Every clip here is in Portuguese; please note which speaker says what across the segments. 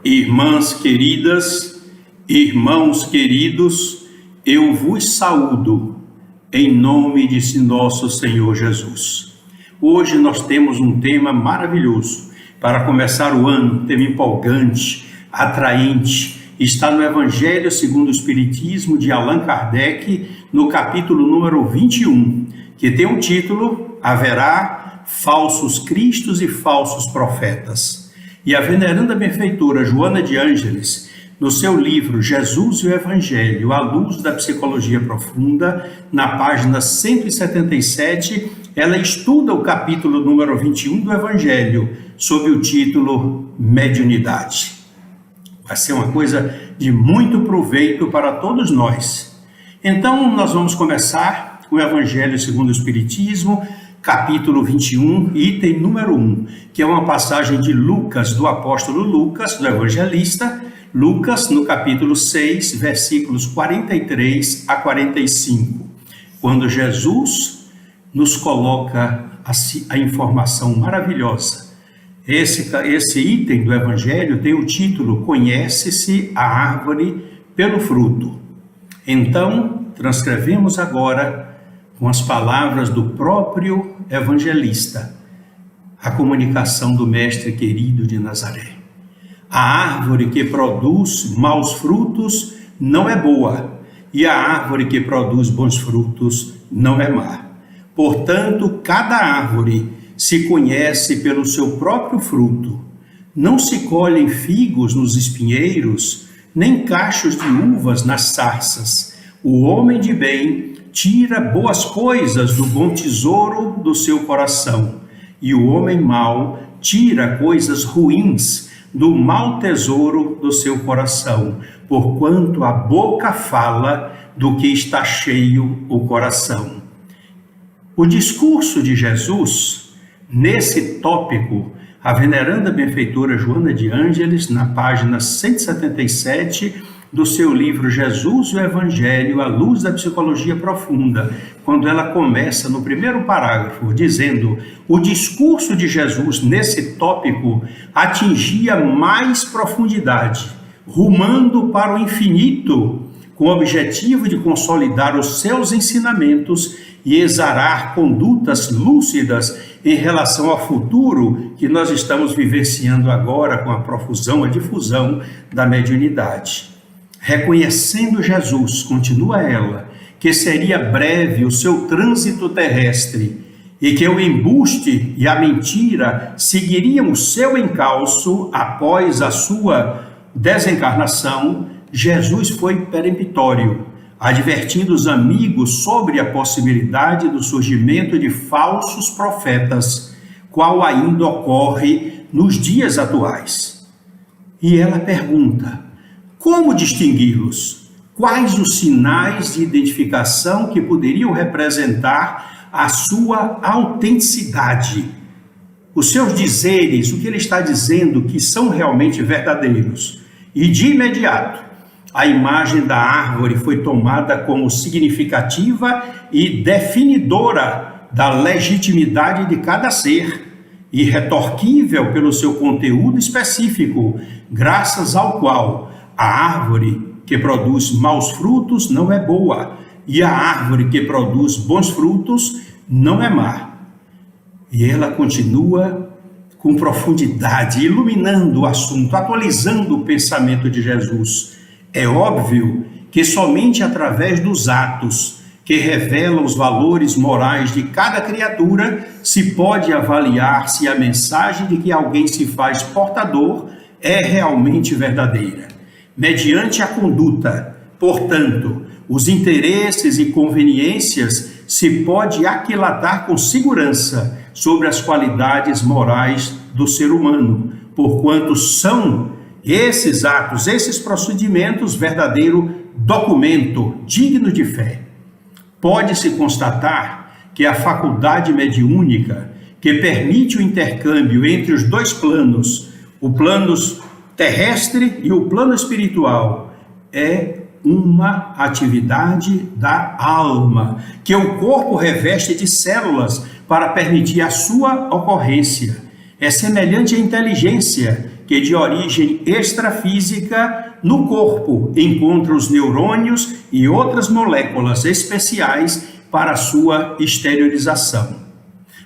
Speaker 1: Irmãs queridas, irmãos queridos, eu vos saúdo em nome de nosso Senhor Jesus. Hoje nós temos um tema maravilhoso para começar o ano, um tema empolgante, atraente. Está no Evangelho segundo o Espiritismo de Allan Kardec, no capítulo número 21, que tem o título Haverá falsos cristos e falsos profetas. E a veneranda benfeitora Joana de Ângeles, no seu livro Jesus e o Evangelho, à luz da psicologia profunda, na página 177, ela estuda o capítulo número 21 do Evangelho, sob o título Mediunidade. Vai ser uma coisa de muito proveito para todos nós. Então, nós vamos começar com o Evangelho segundo o Espiritismo, capítulo 21, item número 1, que é uma passagem de Lucas, do apóstolo Lucas, do evangelista, Lucas, no capítulo 6, versículos 43 a 45, quando Jesus nos coloca a informação maravilhosa. Esse item do evangelho tem o título Conhece-se a árvore pelo fruto. Então, transcrevemos agora com as palavras do próprio evangelista, a comunicação do Mestre querido de Nazaré. A árvore que produz maus frutos não é boa, e a árvore que produz bons frutos não é má. Portanto, cada árvore se conhece pelo seu próprio fruto. Não se colhem figos nos espinheiros, nem cachos de uvas nas sarças. O homem de bem tira boas coisas do bom tesouro do seu coração, e o homem mau tira coisas ruins do mau tesouro do seu coração, porquanto a boca fala do que está cheio o coração. O discurso de Jesus, nesse tópico, a veneranda benfeitora Joana de Ângeles, na página 177, do seu livro Jesus e o Evangelho, à luz da psicologia profunda, quando ela começa no primeiro parágrafo, dizendo: o discurso de Jesus nesse tópico atingia mais profundidade, rumando para o infinito, com o objetivo de consolidar os seus ensinamentos e exarar condutas lúcidas em relação ao futuro que nós estamos vivenciando agora com a profusão, a difusão da mediunidade. Reconhecendo Jesus, continua ela, que seria breve o seu trânsito terrestre e que o embuste e a mentira seguiriam o seu encalço após a sua desencarnação, Jesus foi peremptório, advertindo os amigos sobre a possibilidade do surgimento de falsos profetas, qual ainda ocorre nos dias atuais. E ela pergunta: como distingui-los? Quais os sinais de identificação que poderiam representar a sua autenticidade? Os seus dizeres, o que ele está dizendo que são realmente verdadeiros. E de imediato, a imagem da árvore foi tomada como significativa e definidora da legitimidade de cada ser, irretorquível pelo seu conteúdo específico, graças ao qual a árvore que produz maus frutos não é boa, e a árvore que produz bons frutos não é má. E ela continua com profundidade, iluminando o assunto, atualizando o pensamento de Jesus. É óbvio que somente através dos atos que revelam os valores morais de cada criatura se pode avaliar se a mensagem de que alguém se faz portador é realmente verdadeira. Mediante a conduta, portanto, os interesses e conveniências, se pode aquilatar com segurança sobre as qualidades morais do ser humano, porquanto são esses atos, esses procedimentos, verdadeiro documento digno de fé. Pode-se constatar que a faculdade mediúnica, que permite o intercâmbio entre os dois planos, o plano terrestre e o plano espiritual, é uma atividade da alma, que o corpo reveste de células para permitir a sua ocorrência. É semelhante à inteligência, que de origem extrafísica no corpo encontra os neurônios e outras moléculas especiais para sua exteriorização.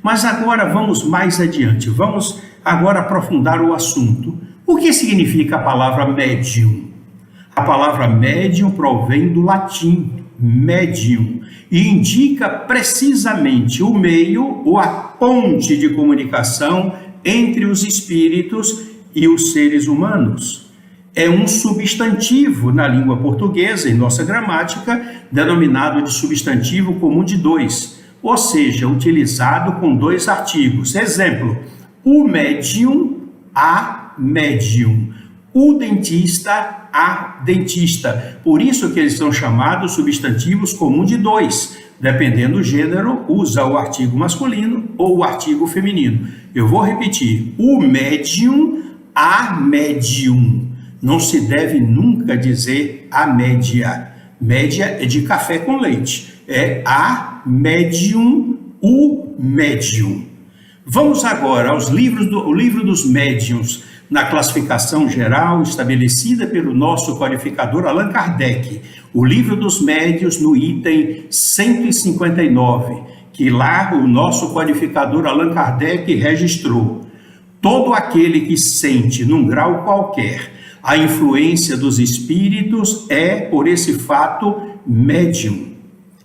Speaker 1: Mas agora vamos mais adiante, vamos agora aprofundar o assunto. O que significa a palavra médium? A palavra médium provém do latim medium e indica precisamente o meio ou a ponte de comunicação entre os espíritos e os seres humanos. É um substantivo na língua portuguesa, em nossa gramática, denominado de substantivo comum de dois, ou seja, utilizado com dois artigos. Exemplo, o médium, a médium. O dentista, a dentista. Por isso que eles são chamados substantivos comum de dois. Dependendo do gênero, usa o artigo masculino ou o artigo feminino. Eu vou repetir. O médium, a médium. Não se deve nunca dizer a média. Média é de café com leite. É a médium, o médium. Vamos agora aos livros o livro dos médiuns, na classificação geral estabelecida pelo nosso codificador Allan Kardec, o livro dos médiuns no item 159, que lá o nosso codificador Allan Kardec registrou. Todo aquele que sente, num grau qualquer, a influência dos espíritos é, por esse fato, médium.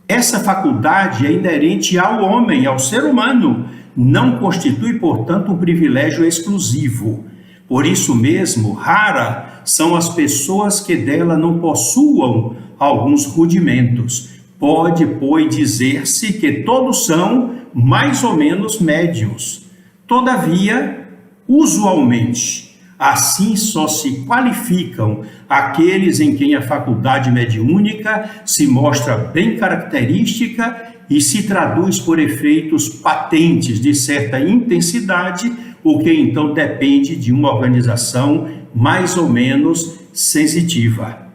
Speaker 1: Essa faculdade é inerente ao homem, ao ser humano, não constitui, portanto, um privilégio exclusivo. Por isso mesmo, rara são as pessoas que dela não possuam alguns rudimentos. Pode, pois, dizer-se que todos são mais ou menos médiuns. Todavia, usualmente, assim só se qualificam aqueles em quem a faculdade mediúnica se mostra bem característica e se traduz por efeitos patentes de certa intensidade, o que então depende de uma organização mais ou menos sensitiva.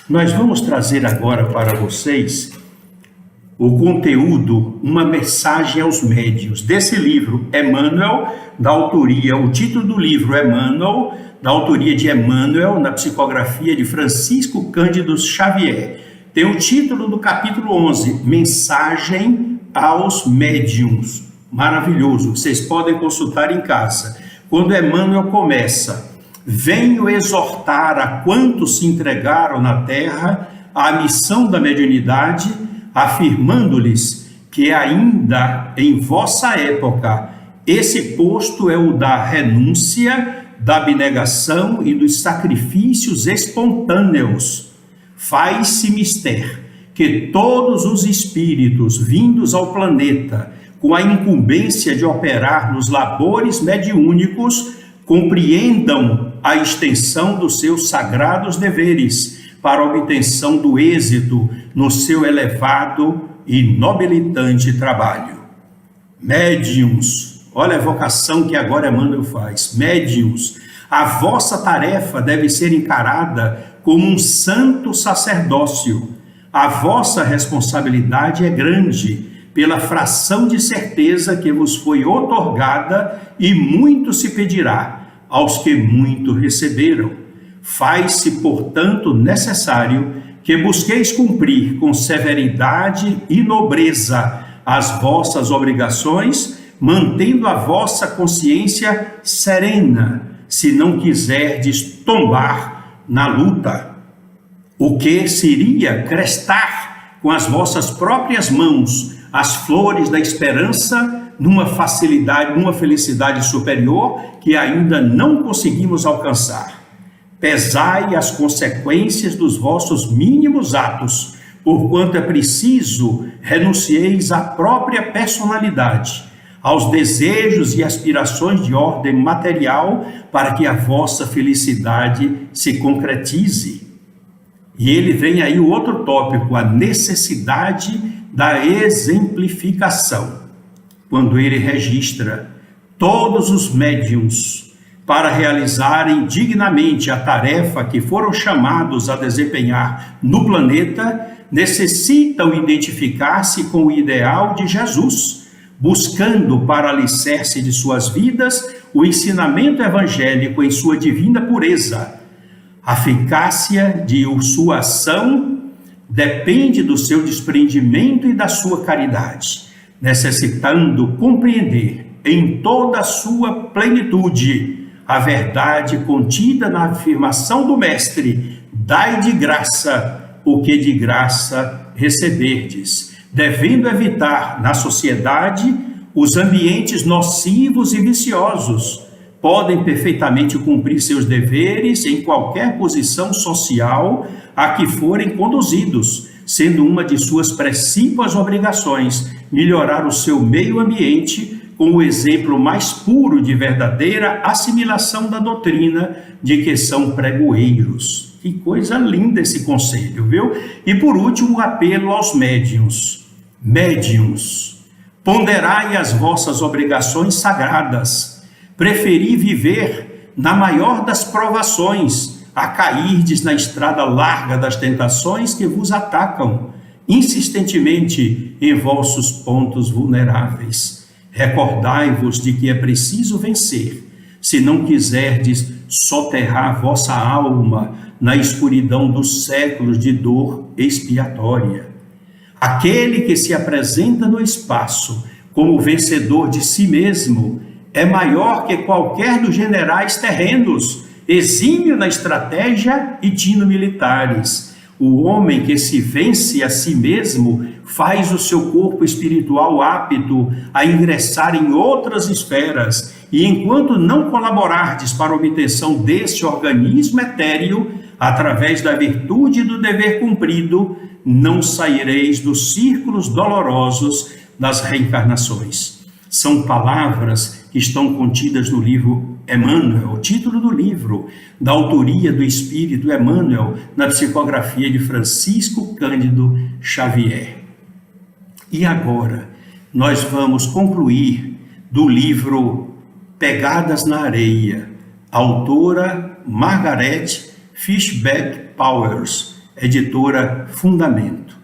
Speaker 1: Nós vamos trazer agora para vocês o conteúdo, uma mensagem aos médiuns, desse livro, Emmanuel, da autoria, o título do livro, Emmanuel, da autoria de Emmanuel, na psicografia de Francisco Cândido Xavier. Tem o título do capítulo 11, Mensagem aos Médiuns. Maravilhoso, vocês podem consultar em casa. Quando Emmanuel começa, venho exortar a quantos se entregaram na terra à missão da mediunidade, afirmando-lhes que ainda em vossa época esse posto é o da renúncia, da abnegação e dos sacrifícios espontâneos. Faz-se mister que todos os espíritos vindos ao planeta com a incumbência de operar nos labores mediúnicos compreendam a extensão dos seus sagrados deveres para a obtenção do êxito no seu elevado e nobilitante trabalho. Médiuns, olha a vocação que agora Emmanuel faz. Médiuns, a vossa tarefa deve ser encarada como um santo sacerdócio. A vossa responsabilidade é grande, pela fração de certeza que vos foi outorgada, e muito se pedirá aos que muito receberam. Faz-se, portanto, necessário que busqueis cumprir com severidade e nobreza as vossas obrigações, mantendo a vossa consciência serena, se não quiserdes tombar na luta. O que seria crestar com as vossas próprias mãos as flores da esperança numa felicidade superior que ainda não conseguimos alcançar. Pesai as consequências dos vossos mínimos atos, porquanto é preciso renuncieis à própria personalidade, aos desejos e aspirações de ordem material, para que a vossa felicidade se concretize. E ele vem aí o outro tópico, a necessidade da exemplificação, quando ele registra todos os médiuns para realizarem dignamente a tarefa que foram chamados a desempenhar no planeta, necessitam identificar-se com o ideal de Jesus, buscando para alicerce de suas vidas o ensinamento evangélico em sua divina pureza. A eficácia de sua ação depende do seu desprendimento e da sua caridade, necessitando compreender em toda a sua plenitude a verdade contida na afirmação do Mestre: dai de graça o que de graça receberdes, devendo evitar na sociedade os ambientes nocivos e viciosos. Podem perfeitamente cumprir seus deveres em qualquer posição social a que forem conduzidos, sendo uma de suas principais obrigações melhorar o seu meio ambiente com o exemplo mais puro de verdadeira assimilação da doutrina de que são pregoeiros. Que coisa linda esse conselho, viu? E por último, o apelo aos médiuns. Médiuns, ponderai as vossas obrigações sagradas. Preferi viver na maior das provações, a cairdes na estrada larga das tentações que vos atacam insistentemente em vossos pontos vulneráveis. Recordai-vos de que é preciso vencer, se não quiserdes soterrar vossa alma na escuridão dos séculos de dor expiatória. Aquele que se apresenta no espaço como vencedor de si mesmo é maior que qualquer dos generais terrenos, exímio na estratégia e tino militares. O homem que se vence a si mesmo faz o seu corpo espiritual apto a ingressar em outras esferas, e enquanto não colaborardes para a obtenção desse organismo etéreo, através da virtude do dever cumprido, não saireis dos círculos dolorosos das reencarnações. São palavras que estão contidas no livro Emmanuel, o título do livro, da autoria do Espírito Emmanuel, na psicografia de Francisco Cândido Xavier. E agora, nós vamos concluir do livro Pegadas na Areia, autora Margaret Fishback Powers, editora Fundamento.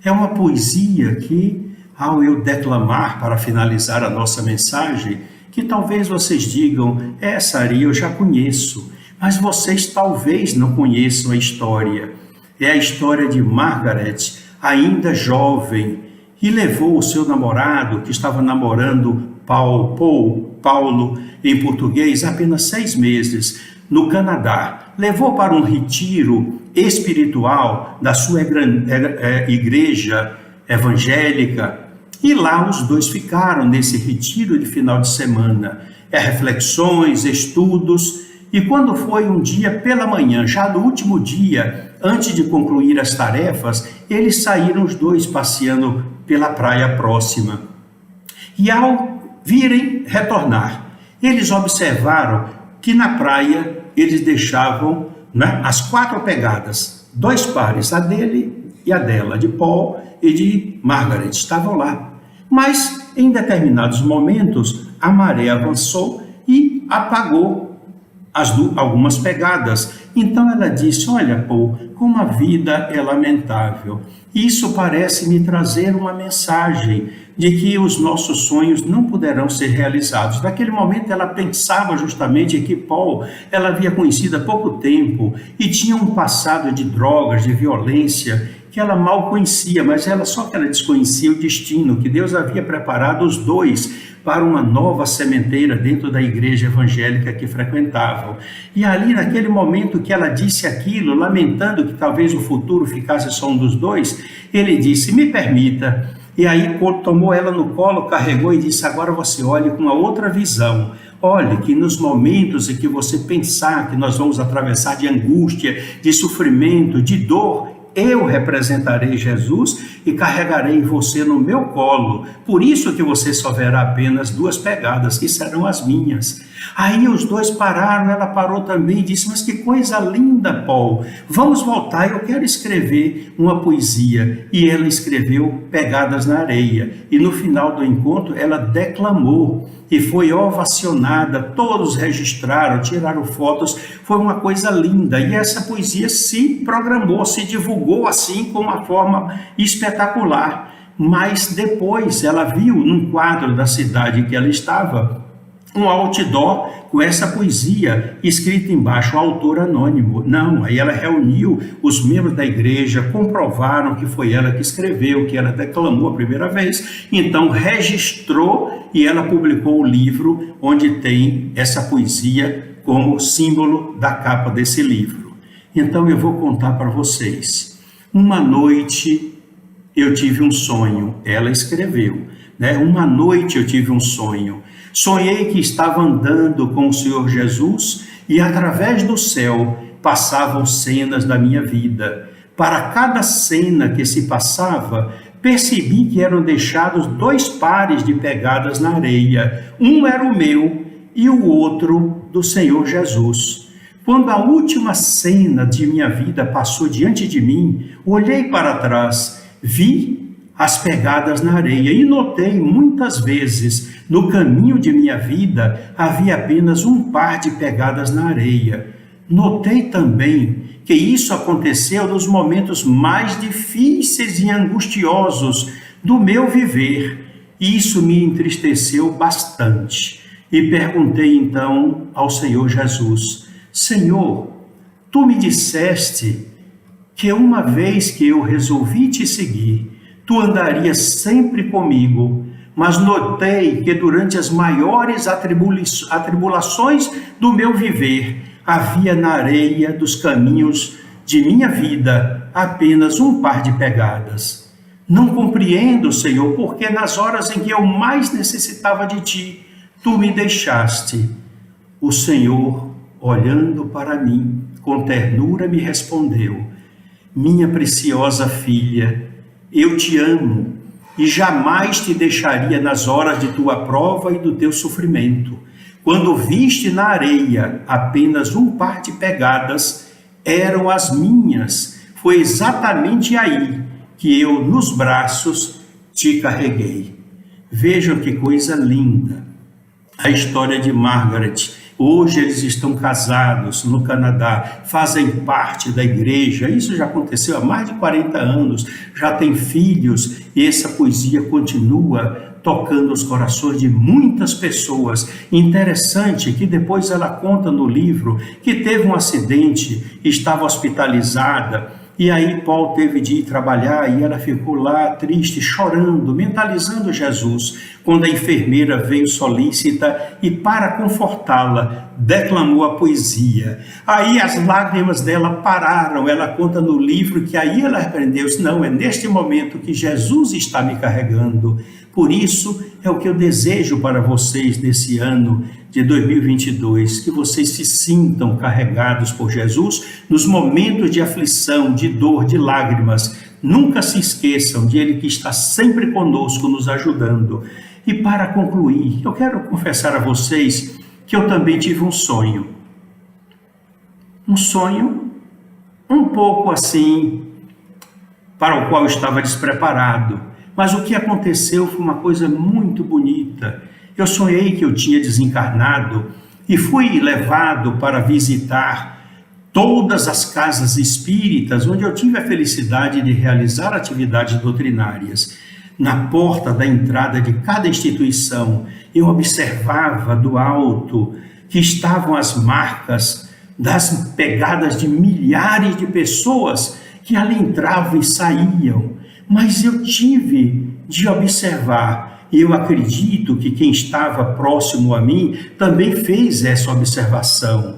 Speaker 1: É uma poesia que, ao eu declamar para finalizar a nossa mensagem, que talvez vocês digam, essa areia eu já conheço, mas vocês talvez não conheçam a história. É a história de Margaret, ainda jovem, e levou o seu namorado, que estava namorando Paulo, em português, apenas 6 meses, no Canadá. Levou para um retiro espiritual da sua igreja evangélica, e lá os dois ficaram nesse retiro de final de semana. Reflexões, estudos, e quando foi um dia pela manhã, já no último dia, antes de concluir as tarefas, eles saíram os dois passeando pela praia próxima. E ao virem retornar, eles observaram que na praia eles deixavam, né, as 4 pegadas, 2 pares, a dele e a dela, de Paul e de Margaret, estavam lá. Mas em determinados momentos a maré avançou e apagou algumas pegadas. Então ela disse: olha, Paul, como a vida é lamentável. Isso parece me trazer uma mensagem de que os nossos sonhos não poderão ser realizados. Naquele momento ela pensava justamente que Paul, ela havia conhecido há pouco tempo e tinha um passado de drogas, de violência, que ela mal conhecia, mas só que ela desconhecia o destino, que Deus havia preparado os dois para uma nova sementeira dentro da igreja evangélica que frequentavam. E ali, naquele momento que ela disse aquilo, lamentando que talvez o futuro ficasse só um dos dois, ele disse: me permita. E aí tomou ela no colo, carregou e disse: agora você olhe com uma outra visão. Olhe que nos momentos em que você pensar que nós vamos atravessar de angústia, de sofrimento, de dor, eu representarei Jesus e carregarei você no meu colo. Por isso que você só verá apenas 2 pegadas, que serão as minhas. Aí os dois pararam, ela parou também e disse: mas que coisa linda, Paul, vamos voltar, eu quero escrever uma poesia. E ela escreveu Pegadas na Areia. E no final do encontro ela declamou e foi ovacionada, todos registraram, tiraram fotos, foi uma coisa linda. E essa poesia se programou, se divulgou assim com uma forma espetacular. mas depois ela viu num quadro da cidade que ela estava um outdoor com essa poesia escrita embaixo, autor anônimo. Não, aí ela reuniu os membros da igreja, comprovaram que foi ela que escreveu, que ela declamou a primeira vez, então registrou e ela publicou o livro onde tem essa poesia como símbolo da capa desse livro. Então eu vou contar para vocês. Uma noite eu tive um sonho, ela escreveu, né? Uma noite eu tive um sonho. Sonhei que estava andando com o Senhor Jesus e através do céu passavam cenas da minha vida. Para cada cena que se passava, percebi que eram deixados 2 pares de pegadas na areia. Um era o meu e o outro do Senhor Jesus. Quando a última cena de minha vida passou diante de mim, olhei para trás, vi as pegadas na areia e notei muitas vezes no caminho de minha vida havia apenas um par de pegadas na areia. Notei também que isso aconteceu nos momentos mais difíceis e angustiosos do meu viver. E isso me entristeceu bastante. E perguntei então ao Senhor Jesus: Senhor, tu me disseste que uma vez que eu resolvi te seguir, tu andarias sempre comigo, mas notei que durante as maiores atribulações do meu viver, havia na areia dos caminhos de minha vida apenas um par de pegadas. Não compreendo, Senhor, porque nas horas em que eu mais necessitava de ti, tu me deixaste. O Senhor, olhando para mim, com ternura me respondeu: minha preciosa filha, eu te amo e jamais te deixaria nas horas de tua prova e do teu sofrimento. Quando viste na areia apenas um par de pegadas, eram as minhas. Foi exatamente aí que eu, nos braços, te carreguei. Vejam que coisa linda. A história de Margaret. Hoje eles estão casados no Canadá, fazem parte da igreja. Isso já aconteceu há mais de 40 anos, já tem filhos e essa poesia continua tocando os corações de muitas pessoas. Interessante que depois ela conta no livro que teve um acidente, estava hospitalizada, e aí Paul teve de ir trabalhar e ela ficou lá triste, chorando, mentalizando Jesus, quando a enfermeira veio solícita e, para confortá-la, declamou a poesia. Aí as lágrimas dela pararam. Ela conta no livro que aí ela aprendeu: não, é neste momento que Jesus está me carregando. Por isso é o que eu desejo para vocês nesse ano de 2022, que vocês se sintam carregados por Jesus nos momentos de aflição, de dor, de lágrimas. Nunca se esqueçam de Ele que está sempre conosco, nos ajudando. E para concluir, eu quero confessar a vocês que eu também tive um sonho. Um sonho um pouco assim, para o qual eu estava despreparado. Mas o que aconteceu foi uma coisa muito bonita. Eu sonhei que eu tinha desencarnado e fui levado para visitar todas as casas espíritas onde eu tive a felicidade de realizar atividades doutrinárias. Na porta da entrada de cada instituição, eu observava do alto que estavam as marcas das pegadas de milhares de pessoas que ali entravam e saíam. Mas eu tive de observar, e eu acredito que quem estava próximo a mim também fez essa observação.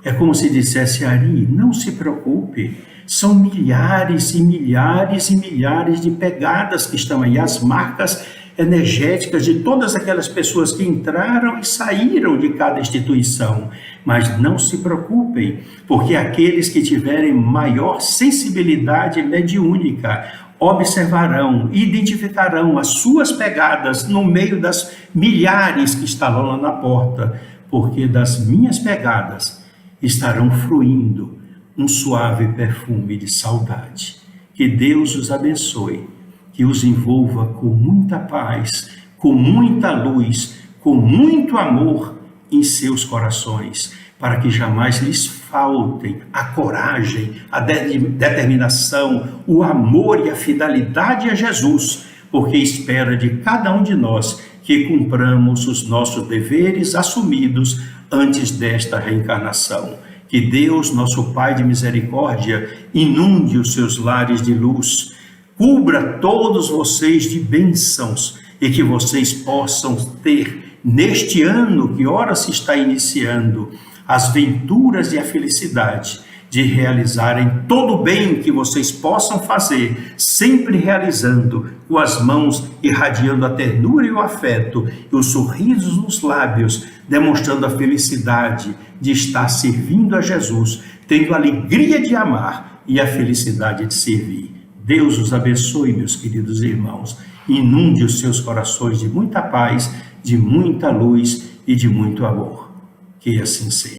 Speaker 1: É como se dissesse: Ari, não se preocupe, são milhares e milhares e milhares de pegadas que estão aí, as marcas energéticas de todas aquelas pessoas que entraram e saíram de cada instituição. Mas não se preocupem, porque aqueles que tiverem maior sensibilidade mediúnica observarão, identificarão as suas pegadas no meio das milhares que estavam lá na porta, porque das minhas pegadas estarão fluindo um suave perfume de saudade. Que Deus os abençoe, que os envolva com muita paz, com muita luz, com muito amor em seus corações, para que jamais lhes faltem a coragem, a determinação, o amor e a fidelidade a Jesus, porque espera de cada um de nós que cumpramos os nossos deveres assumidos antes desta reencarnação. Que Deus, nosso Pai de misericórdia, inunde os seus lares de luz, cubra todos vocês de bênçãos e que vocês possam ter, neste ano que ora se está iniciando, as venturas e a felicidade de realizarem todo o bem que vocês possam fazer, sempre realizando com as mãos, irradiando a ternura e o afeto, e os sorrisos nos lábios, demonstrando a felicidade de estar servindo a Jesus, tendo a alegria de amar e a felicidade de servir. Deus os abençoe, meus queridos irmãos, inunde os seus corações de muita paz, de muita luz e de muito amor. Que assim seja.